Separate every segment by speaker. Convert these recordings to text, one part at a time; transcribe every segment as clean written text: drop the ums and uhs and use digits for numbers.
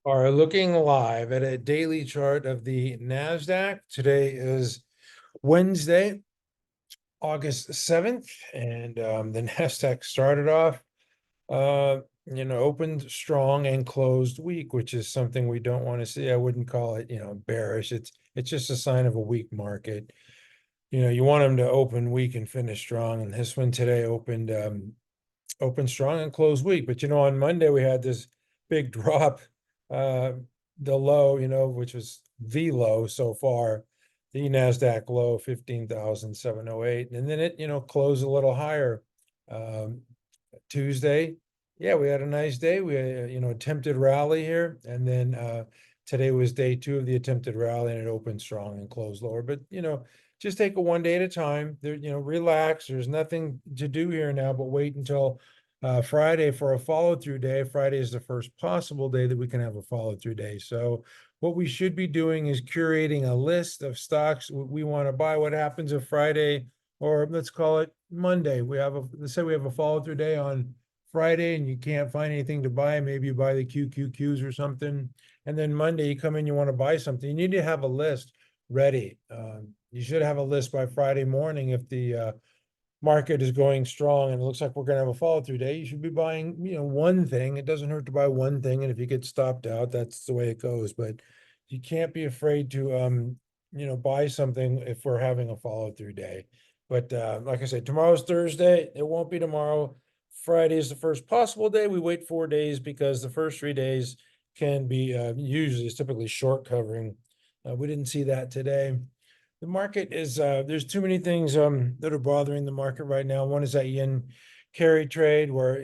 Speaker 1: Are looking live at a daily chart of the Nasdaq. Today is Wednesday, August 7th, and the Nasdaq started off, opened strong and closed weak, which is something we don't want to see. I wouldn't call it, bearish. It's just a sign of a weak market. You want them to open weak and finish strong, and this one today opened strong and closed weak. But on Monday we had this big drop. The low, which was the low so far, the Nasdaq low 15,708, and then it closed a little higher. Tuesday, yeah, we had a nice day. We had, attempted rally here, and then today was day two of the attempted rally, and it opened strong and closed lower. But just take it one day at a time. There, relax. There's nothing to do here now, but wait until Friday for a follow-through day. Friday is the first possible day that we can have a follow-through day. So what we should be doing is curating a list of stocks we want to buy. What happens if Friday, or let's call it Monday, let's say we have a follow-through day on Friday and you can't find anything to buy. Maybe you buy the QQQs or something. And then Monday you come in, you want to buy something. You need to have a list ready. You should have a list by Friday morning. If the market is going strong and it looks like we're going to have a follow-through day, you should be buying, one thing. It doesn't hurt to buy one thing. And if you get stopped out, that's the way it goes. But you can't be afraid to, buy something if we're having a follow-through day. But like I said, tomorrow's Thursday. It won't be tomorrow. Friday is the first possible day. We wait 4 days because the first 3 days can be usually it's typically short covering. We didn't see that today. The market is there's too many things that are bothering the market right now. One is that yen carry trade where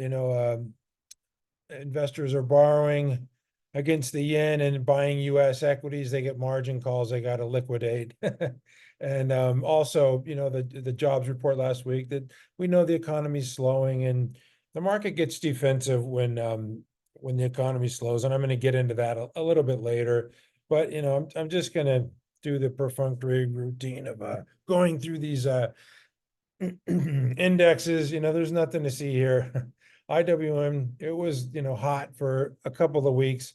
Speaker 1: investors are borrowing against the yen and buying US equities. They get margin calls they got to liquidate. And also, the jobs report last week that we know the economy's slowing, and the market gets defensive when the economy slows. And I'm going to get into that a little bit later. But I'm just going to do the perfunctory routine of going through these indexes. There's nothing to see here. IWM, it was hot for a couple of weeks.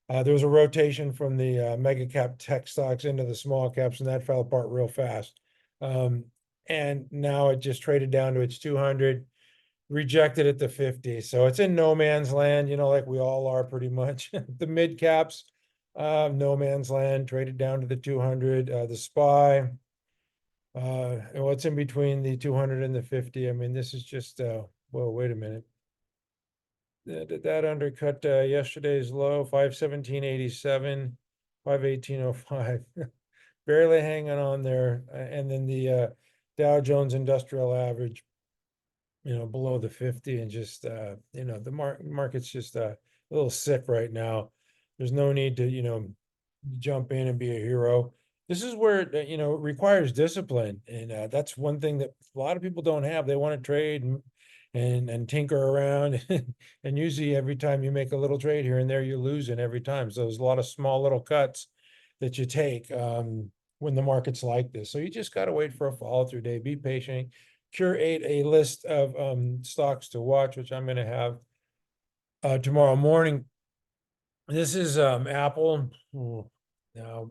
Speaker 1: There was a rotation from the mega cap tech stocks into the small caps, and that fell apart real fast. And now it just traded down to its 200, rejected at the 50. So it's in no man's land, like we all are pretty much. The mid caps, no man's land, traded down to the 200. The SPY, and what's in between the 200 and the 50? I mean, this is just, well, wait a minute. Did that undercut yesterday's low, 517.87, 518.05? Barely hanging on there. And then the Dow Jones Industrial Average, below the 50, and just, the market's just a little sick right now. There's no need to, jump in and be a hero. This is where it requires discipline, and that's one thing that a lot of people don't have. They want to trade and tinker around, and usually every time you make a little trade here and there, you're losing every time. So there's a lot of small little cuts that you take when the market's like this. So you just got to wait for a follow through day. Be patient. Curate a list of stocks to watch, which I'm going to have tomorrow morning. This is Apple. Now,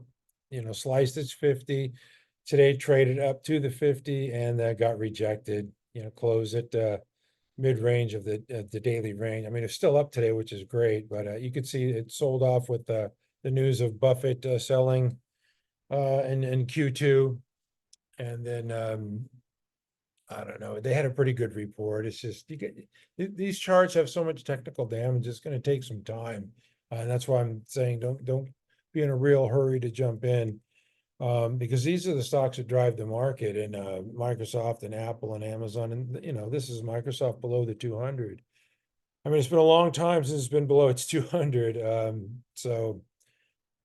Speaker 1: sliced its 50. Today traded up to the 50 and got rejected. Closed at mid-range of the daily range. I mean, it's still up today, which is great, but you could see it sold off with the news of Buffett selling in Q2. And then I don't know, they had a pretty good report. It's just these charts have so much technical damage. It's going to take some time. And that's why I'm saying don't be in a real hurry to jump in, because these are the stocks that drive the market, and Microsoft and Apple and Amazon, and this is Microsoft below the 200. I mean, it's been a long time since it's been below its 200. So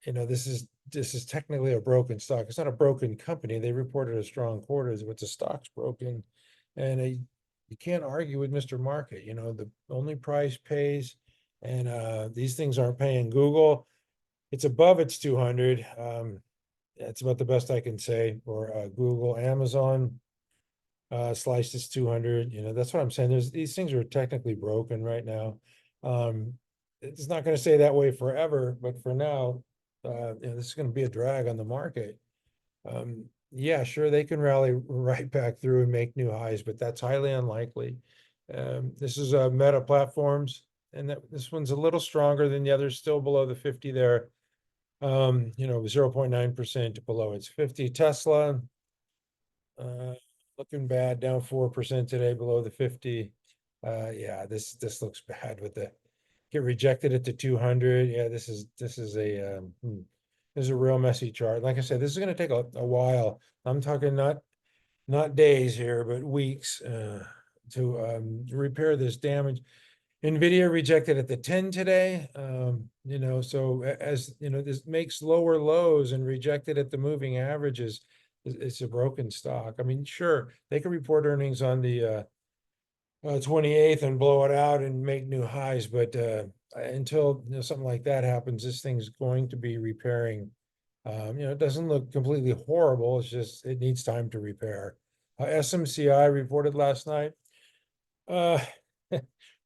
Speaker 1: this is technically a broken stock. It's not a broken company. They reported a strong quarter, but the stock's broken, and you can't argue with Mr. Market. The only price pays, and these things aren't paying. Google, it's above its 200. That's about the best I can say for Google. Amazon sliced its 200. That's what I'm saying. These things are technically broken right now. it's not going to stay that way forever, but for now, this is going to be a drag on the market. Yeah, sure, they can rally right back through and make new highs, but that's highly unlikely. This is Meta Platforms, and this one's a little stronger than the others, still below the 50 there. 0.9% below its 50. Tesla, looking bad, down 4% today, below the 50. Yeah, this looks bad with the get rejected at the 200. Yeah, this is a real messy chart. Like I said, this is going to take a while. I'm talking not days here, but weeks to repair this damage. NVIDIA rejected at the 10 today. So as this makes lower lows and rejected at the moving averages, it's a broken stock. I mean, sure, they could report earnings on the 28th and blow it out and make new highs, but until something like that happens, this thing's going to be repairing. It doesn't look completely horrible. It's just it needs time to repair. SMCI reported last night.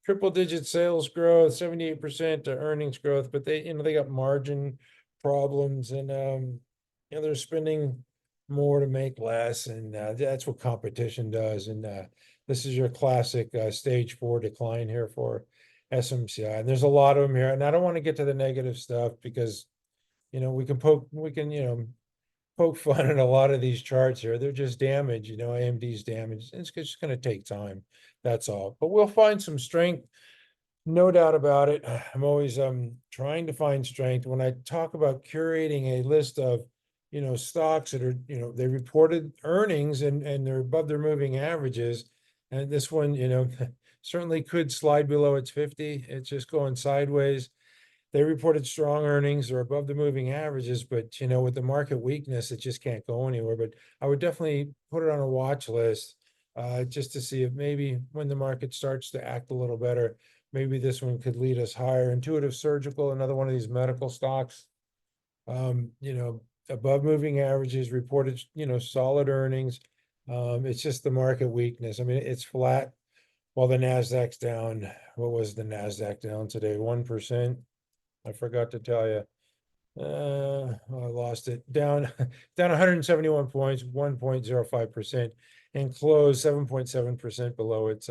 Speaker 1: Triple digit sales growth, 78% earnings growth, but they got margin problems, and they're spending more to make less, and that's what competition does. And this is your classic stage 4 decline here for SMCI, and there's a lot of them here. And I don't want to get to the negative stuff because we can poke fun at a lot of these charts here. They're just damaged, AMD's damaged. It's just going to take time. That's all. But we'll find some strength, no doubt about it. I'm always trying to find strength. When I talk about curating a list of stocks that are they reported earnings and they're above their moving averages, and this one certainly could slide below its 50. It's just going sideways. They reported strong earnings, they're above the moving averages, but with the market weakness, it just can't go anywhere. But I would definitely put it on a watch list just to see if maybe when the market starts to act a little better, maybe this one could lead us higher. Intuitive Surgical, another one of these medical stocks, above moving averages, reported solid earnings. It's just the market weakness. I mean, it's flat while the Nasdaq's down. What was the Nasdaq down today? 1%. I forgot to tell you. I lost it. Down 171 points, 1.05%, and closed 7.7% below its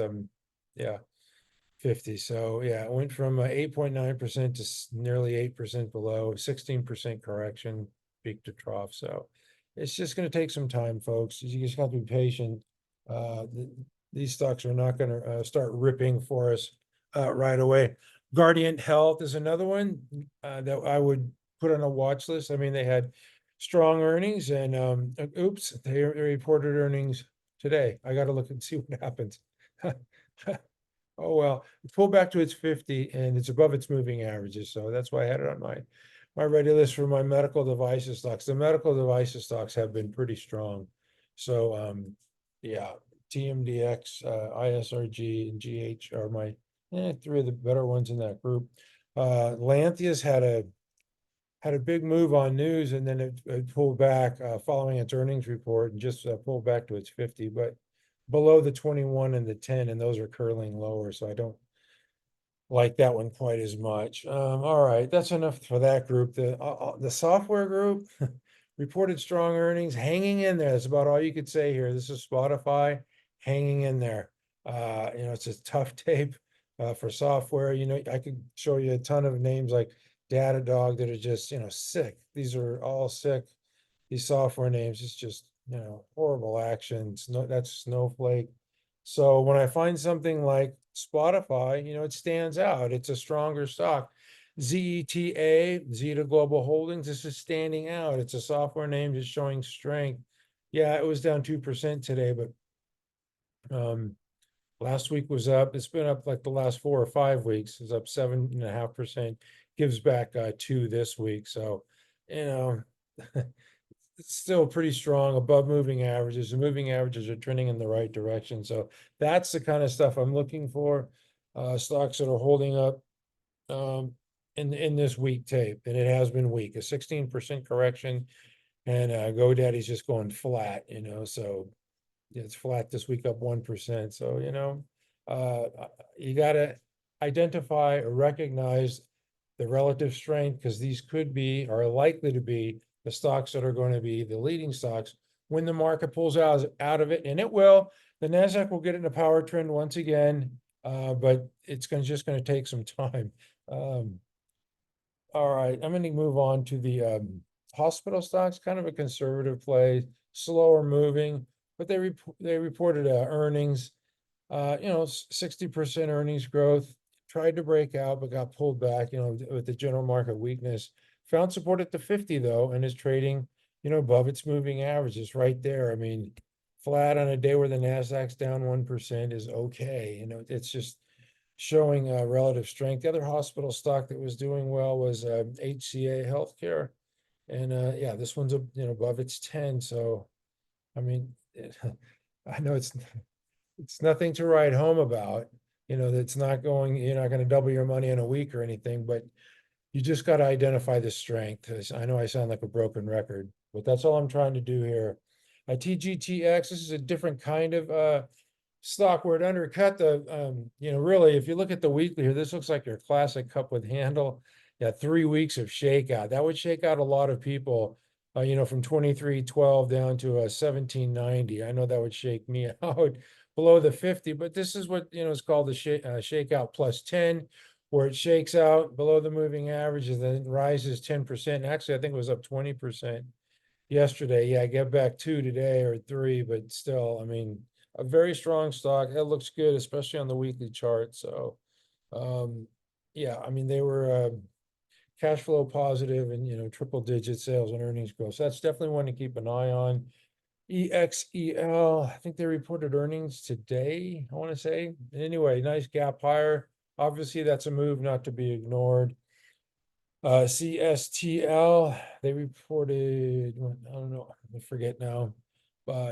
Speaker 1: 50. So yeah, it went from 8.9% to nearly 8% below, 16% correction, peak to trough. So it's just going to take some time, folks. You just have to be patient. These stocks are not going to start ripping for us right away. Guardian Health is another one that I would put on a watch list. I mean, they had strong earnings, and they reported earnings today. I got to look and see what happens. Oh well, it pulled back to its 50, and it's above its moving averages. So that's why I had it on my ready list for my medical devices stocks. The medical devices stocks have been pretty strong. So yeah, TMDX, ISRG, and GH are my three of the better ones in that group. Lantheus had a big move on news, and then it pulled back following its earnings report, and just pulled back to its 50, but below the 21 and the 10, and those are curling lower, so I don't like that one quite as much. All right, that's enough for that group. The software group reported strong earnings, hanging in there. That's about all you could say here. This is Spotify hanging in there. It's a tough tape for software. I could show you a ton of names like Datadog that are just sick. These are all sick. These software names, it's just horrible actions. No, that's Snowflake. So when I find something like Spotify, it stands out. It's a stronger stock. ZETA, Zeta Global Holdings, this is standing out. It's a software name just showing strength. Yeah, it was down 2% today, but last week was up. It's been up like the last 4 or 5 weeks. It's up 7.5%. Gives back 2 this week. So, it's still pretty strong, above moving averages. The moving averages are trending in the right direction. So that's the kind of stuff I'm looking for. Stocks that are holding up in this weak tape, and it has been weak. A 16% correction, and GoDaddy's just going flat. So it's flat this week, up 1%. So you got to identify or recognize the relative strength, because these could be, or are likely to be, the stocks that are going to be the leading stocks when the market pulls out of it, and it will. The Nasdaq will get in a power trend once again, but it's just going to take some time. All right, I'm going to move on to the hospital stocks, kind of a conservative play, slower moving, but they reported earnings, 60% earnings growth, tried to break out, but got pulled back, with the general market weakness. Found support at the 50 though, and is trading, above its moving averages right there. I mean, flat on a day where the Nasdaq's down 1% is okay. It's just showing relative strength. The other hospital stock that was doing well was HCA Healthcare. And yeah, this one's above its 10. So, I mean, I know it's nothing to write home about. That's not going, you're not going to double your money in a week or anything, but you just got to identify the strength. I know I sound like a broken record, but that's all I'm trying to do here. TGTX, this is a different kind of stock where it undercut the, really, if you look at the weekly here, this looks like your classic cup with handle. Yeah, 3 weeks of shakeout. That would shake out a lot of people, from 2312 down to 1790. I know that would shake me out below the 50, but this is what, is called the shakeout plus 10, where it shakes out below the moving average and then rises 10%. Actually, I think it was up 20% yesterday. Yeah, I get back 2 today or 3, but still, I mean, a very strong stock. It looks good, especially on the weekly chart. So, yeah, I mean, they were cash flow positive and, triple digit sales and earnings growth. So that's definitely one to keep an eye on. EXEL, I think they reported earnings today, I want to say. Anyway, nice gap higher. Obviously, that's a move not to be ignored. CSTL, they reported, I don't know, I forget now.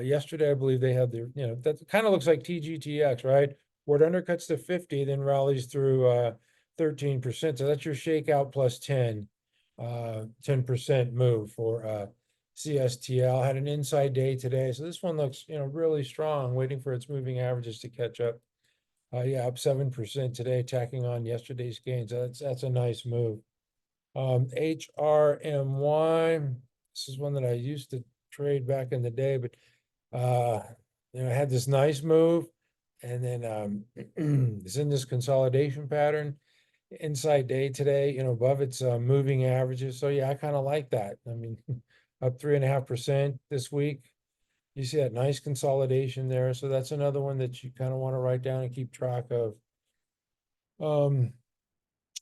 Speaker 1: Yesterday, I believe they had their, that kind of looks like TGTX, right? Where it undercuts the 50, then rallies through 13%. So that's your shakeout plus 10% move for CSTL. Had an inside day today. So this one looks, really strong, waiting for its moving averages to catch up. Yeah, up 7% today, tacking on yesterday's gains. That's a nice move. HRMY, this is one that I used to trade back in the day, but I had this nice move, and then it's in this consolidation pattern inside day today, above its moving averages. So yeah, I kind of like that. I mean, up 3.5% this week. You see that nice consolidation there. So that's another one that you kind of want to write down and keep track of.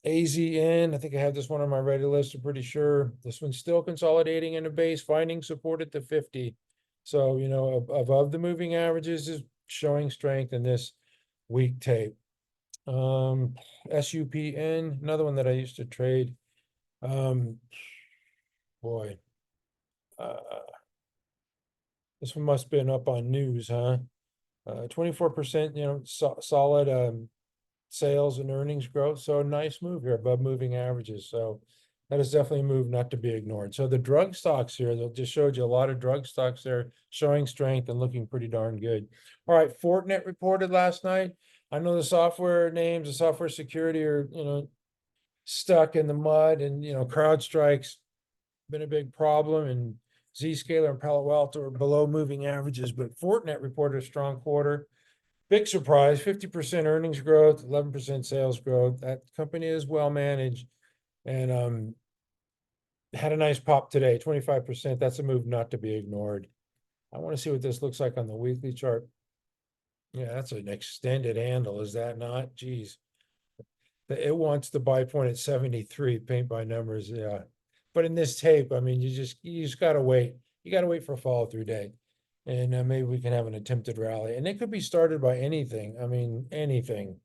Speaker 1: AZN, I think I have this one on my ready list. I'm pretty sure this one's still consolidating in a base, finding support at the 50. So, above the moving averages is showing strength in this week tape. SUPN, another one that I used to trade. Boy, this one must have been up on news, huh? 24%, solid sales and earnings growth. So a nice move here above moving averages. So that is definitely a move not to be ignored. So the drug stocks here, that just showed you a lot of drug stocks there showing strength and looking pretty darn good. All right, Fortinet reported last night. I know the software names, the software security are, stuck in the mud, and, CrowdStrike's been a big problem, and Zscaler and Palo Alto are below moving averages, but Fortinet reported a strong quarter. Big surprise, 50% earnings growth, 11% sales growth. That company is well managed and had a nice pop today, 25%. That's a move not to be ignored. I want to see what this looks like on the weekly chart. Yeah, that's an extended handle, is that not? Geez. It wants the buy point at 73, paint by numbers, yeah. But in this tape, I mean, you just gotta wait. You gotta wait for follow through day. And maybe we can have an attempted rally. And it could be started by anything. I mean, anything.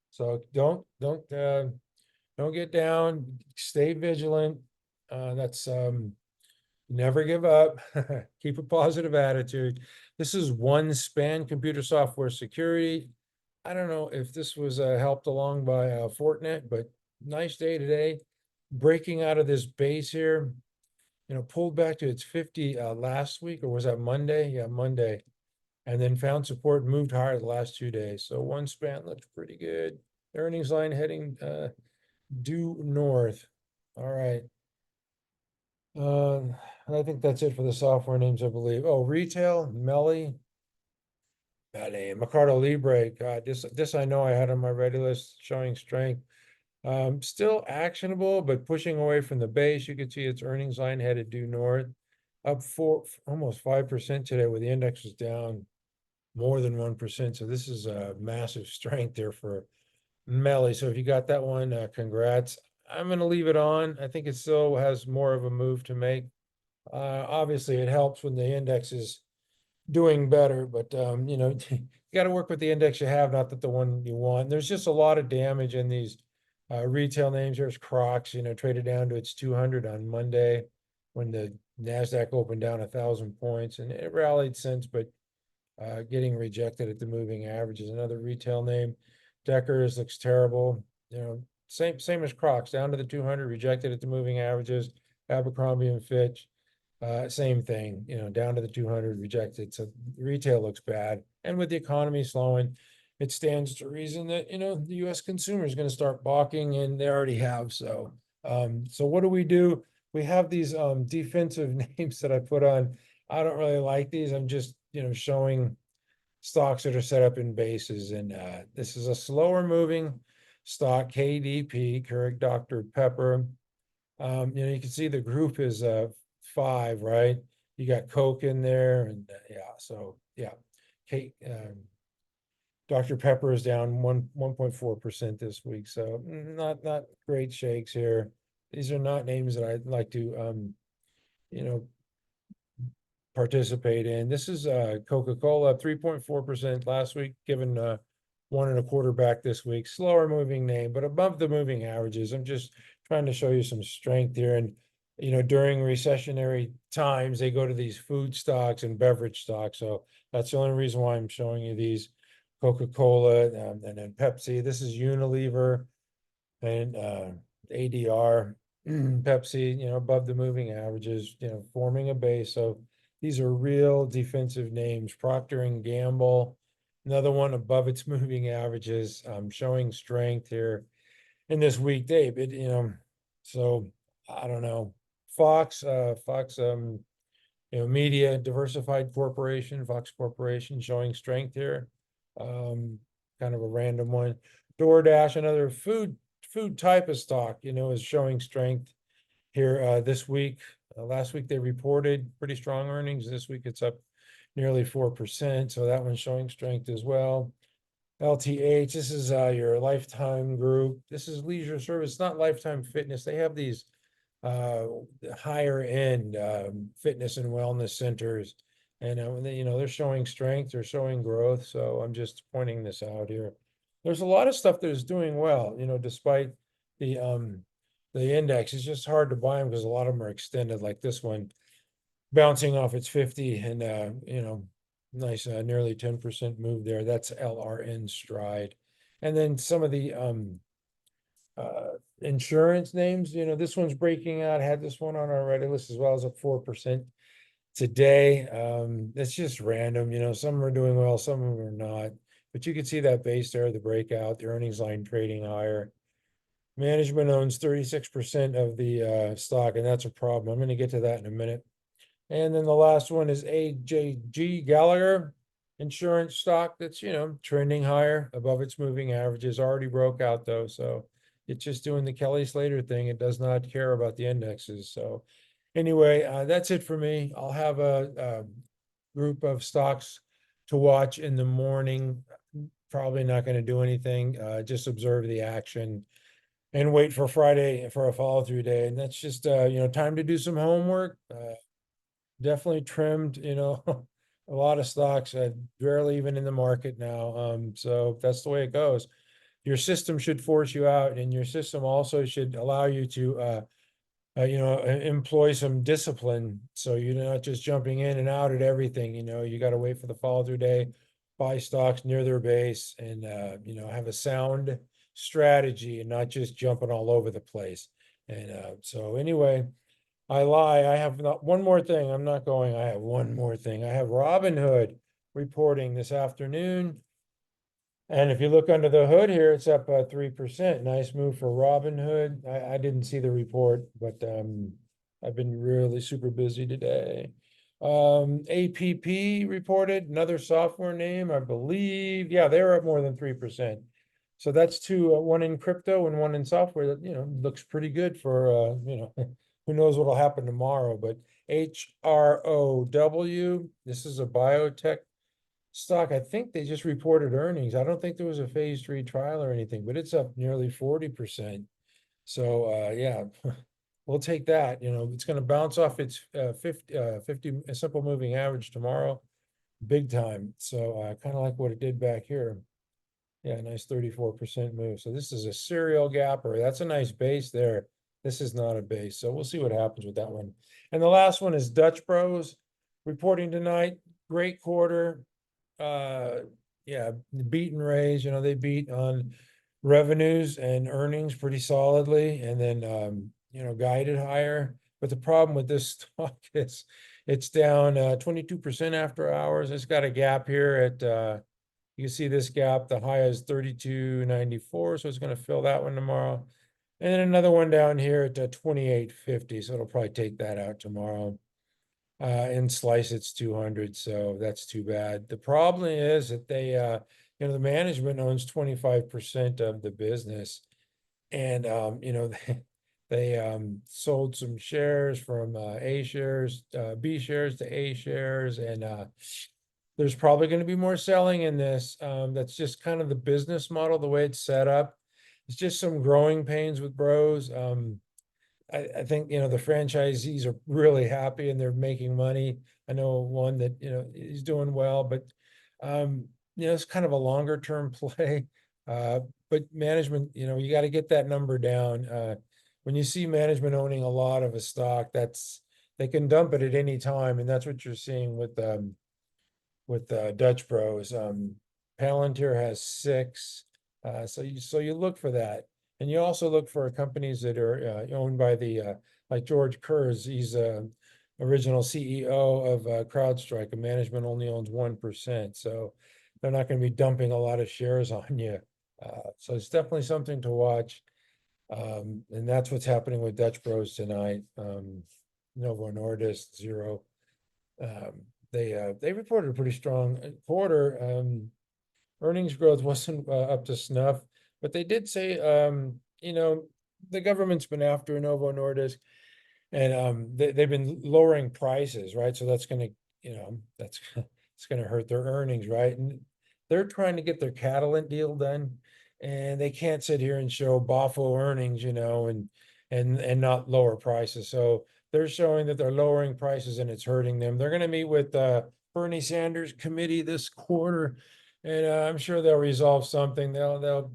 Speaker 1: So don't get down, stay vigilant. That's never give up. Keep a positive attitude. This is OneSpan Computer Software Security. I don't know if this was helped along by Fortinet, but nice day today. Breaking out of this base here, pulled back to its 50 last week, or was that Monday? Yeah, Monday. And then found support and moved higher the last 2 days. So OneSpan looks pretty good. Earnings line heading due north. All right. I think that's it for the software names, I believe. Oh, retail, MELI. Mercado Libre. God, this I know I had on my ready list showing strength. Still actionable, but pushing away from the base. You can see its earnings line headed due north, up almost 5% today, where the index was down more than 1%. So this is a massive strength there for MELI. So if you got that one, congrats. I'm going to leave it on. I think it still has more of a move to make. Obviously, it helps when the index is doing better, but you know, you got to work with the index you have, not that the one you want. There's just a lot of damage in these retail names. There's Crocs, you know, traded down to its 200 on Monday when the Nasdaq opened down 1,000 points, and it rallied since, but getting rejected at the moving averages. Another retail name, Deckers, looks terrible. You know, same as Crocs, down to the 200, rejected at the moving averages. Abercrombie and Fitch, same thing, you know, down to the 200, rejected. So retail looks bad. And with the economy slowing, it stands to reason that, you know, the US consumer is going to start balking, and they already have. So, so what do? We have these defensive names that I put on. I don't really like these. I'm just, you know, showing stocks that are set up in bases. And this is a slower moving stock, KDP, Keurig Dr. Pepper. You know, you can see the group is 5, right? You got Coke in there, and yeah, so yeah, Kate, Dr. Pepper is down 1.4% this week, so not great shakes here. These are not names that I'd like to you know, participate in. This is Coca-Cola, 3.4% last week, given 1.25 back this week. Slower moving name, but above the moving averages. I'm just trying to show you some strength here. And you know, during recessionary times, they go to these food stocks and beverage stocks. So that's the only reason why I'm showing you these. Coca-Cola, and then Pepsi. This is Unilever and ADR. Pepsi, you know, above the moving averages, you know, forming a base. So these are real defensive names. Procter and Gamble, another one above its moving averages, showing strength here in this weekday. But you know, so I don't know. Fox, you know, Media Diversified Corporation, Fox Corporation, showing strength here. Kind of a random one. DoorDash, another food type of stock, you know, is showing strength here this week. Last week they reported pretty strong earnings. This week it's up nearly 4%. So that one's showing strength as well. LTH, this is your Lifetime Group. This is Leisure Service, not Lifetime Fitness. They have these higher end fitness and wellness centers. And you know, they're showing strength, they're showing growth. So I'm just pointing this out here. There's a lot of stuff that is doing well, you know, despite the index. It's just hard to buy them because a lot of them are extended, like this one, bouncing off its 50, and you know, nice nearly 10% move there. That's LRN stride. And then some of the insurance names, you know, this one's breaking out. Had this one on our ready list as well, as up 4% today. It's just random, you know, some are doing well, some of them are not. But you can see that base there, the breakout, the earnings line trading higher. Management owns 36% of the stock, and that's a problem. I'm going to get to that in a minute. And then the last one is AJG Gallagher insurance stock that's, you know, trending higher above its moving averages. Already broke out though, so it's just doing the Kelly Slater thing. It does not care about the indexes. So anyway, that's it for me. I'll have a group of stocks to watch in the morning. Probably not going to do anything. Just observe the action and wait for Friday for a follow through day. And that's just you know, time to do some homework. Definitely trimmed, you know, a lot of stocks, barely even in the market now. So that's the way it goes. Your system should force you out, and your system also should allow you to, you know, employ some discipline. So you're not just jumping in and out at everything. You know, you got to wait for the follow through day, buy stocks near their base, and you know, have a sound strategy and not just jumping all over the place. And so anyway. I lie. I have not one more thing. I'm not going. I have one more thing. I have Robinhood reporting this afternoon. And if you look under the hood here, it's up 3%. Nice move for Robinhood. I didn't see the report, but I've been really super busy today. APP reported, another software name, I believe. Yeah, they were up more than 3%. So that's two, one in crypto and one in software that, looks pretty good for, who knows what'll happen tomorrow. But HROW, this is a biotech stock. I think they just reported earnings. I don't think there was a phase 3 trial or anything, but it's up nearly 40%. So yeah, we'll take that. It's going to bounce off its 50 simple moving average tomorrow, big time. So kind of like what it did back here. Yeah, nice 34% move. So this is a serial gapper. That's a nice base there. This is not a base. So we'll see what happens with that one. And the last one is Dutch Bros reporting tonight. Great quarter. Yeah, beat and raise, they beat on revenues and earnings pretty solidly, and then guided higher. But the problem with this stock is it's down 22% after hours. It's got a gap here at you can see this gap, the high is 32.94, so it's going to fill that one tomorrow. And then another one down here at 28.50, so it'll probably take that out tomorrow. And slice its 200, so that's too bad. The problem is that they, the management owns 25% of the business, and they sold some shares from A shares, B shares to A shares, and there's probably going to be more selling in this. That's just kind of the business model, the way it's set up. It's just some growing pains with Bros. I think, the franchisees are really happy and they're making money. I know one that, he's doing well, but, it's kind of a longer term play. But management, you got to get that number down. When you see management owning a lot of a stock, they can dump it at any time. And that's what you're seeing with Dutch Bros. Palantir has 6. So you look for that. And you also look for companies that are owned by like George Kurz. He's original CEO of CrowdStrike, and management only owns 1%. So they're not going to be dumping a lot of shares on you. So it's definitely something to watch. And that's what's happening with Dutch Bros tonight. Novo Nordisk, 0. They reported a pretty strong quarter. Earnings growth wasn't up to snuff. But they did say, the government's been after Novo Nordisk, and they've been lowering prices, right? So that's going to, it's going to hurt their earnings, right? And they're trying to get their Catalent deal done, and they can't sit here and show boffo earnings, and not lower prices. So they're showing that they're lowering prices and it's hurting them. They're going to meet with Bernie Sanders committee this quarter, and I'm sure they'll resolve something. They'll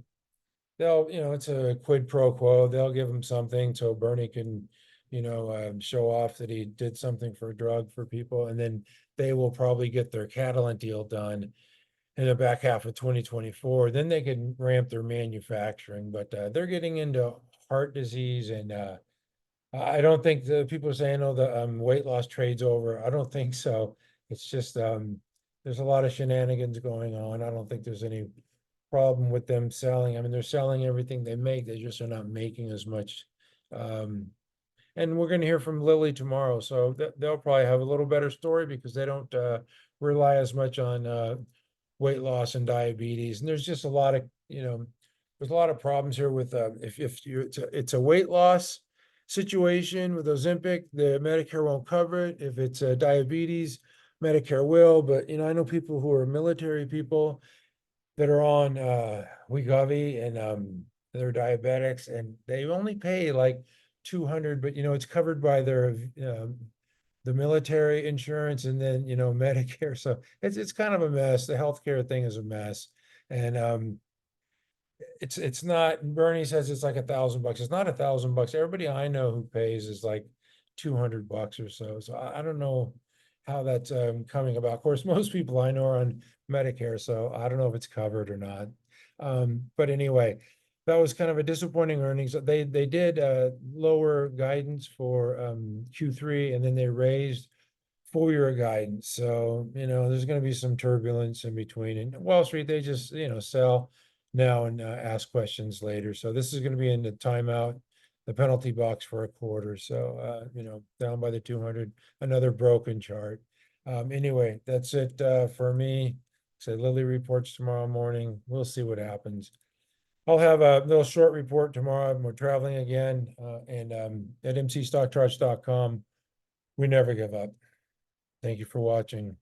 Speaker 1: it's a quid pro quo. They'll give him something so Bernie can, show off that he did something for a drug for people. And then they will probably get their Catalent deal done in the back half of 2024. Then they can ramp their manufacturing. But they're getting into heart disease. And I don't think the people are saying, oh, the weight loss trade's over. I don't think so. It's just there's a lot of shenanigans going on. I don't think there's any problem with them selling. I mean, they're selling everything they make. They just are not making as much. And we're going to hear from Lilly tomorrow, so they'll probably have a little better story because they don't rely as much on weight loss and diabetes. And there's just a lot of, there's a lot of problems here with if you it's a weight loss situation with Ozempic, the Medicare won't cover it. If it's diabetes, Medicare will. But I know people who are military people that are on Wegovy, and they're diabetics, and they only pay like 200, but it's covered by their the military insurance, and then Medicare. So it's kind of a mess. The healthcare thing is a mess, and it's not. Bernie says it's like $1,000. It's not $1,000. Everybody I know who pays is like $200 or so. So I don't know how that's coming about. Of course, most people I know are on Medicare, so I don't know if it's covered or not. But anyway, that was kind of a disappointing earnings. They did lower guidance for Q3, and then they raised full year guidance. So, there's gonna be some turbulence in between. And Wall Street, they just, sell now and ask questions later. So this is gonna be in the timeout, the penalty box for a quarter. So, down by the 200, another broken chart. Anyway, that's it for me. So Lily reports tomorrow morning. We'll see what happens. I'll have a little short report tomorrow. We're traveling again, and at mcstockcharts.com. We never give up. Thank you for watching.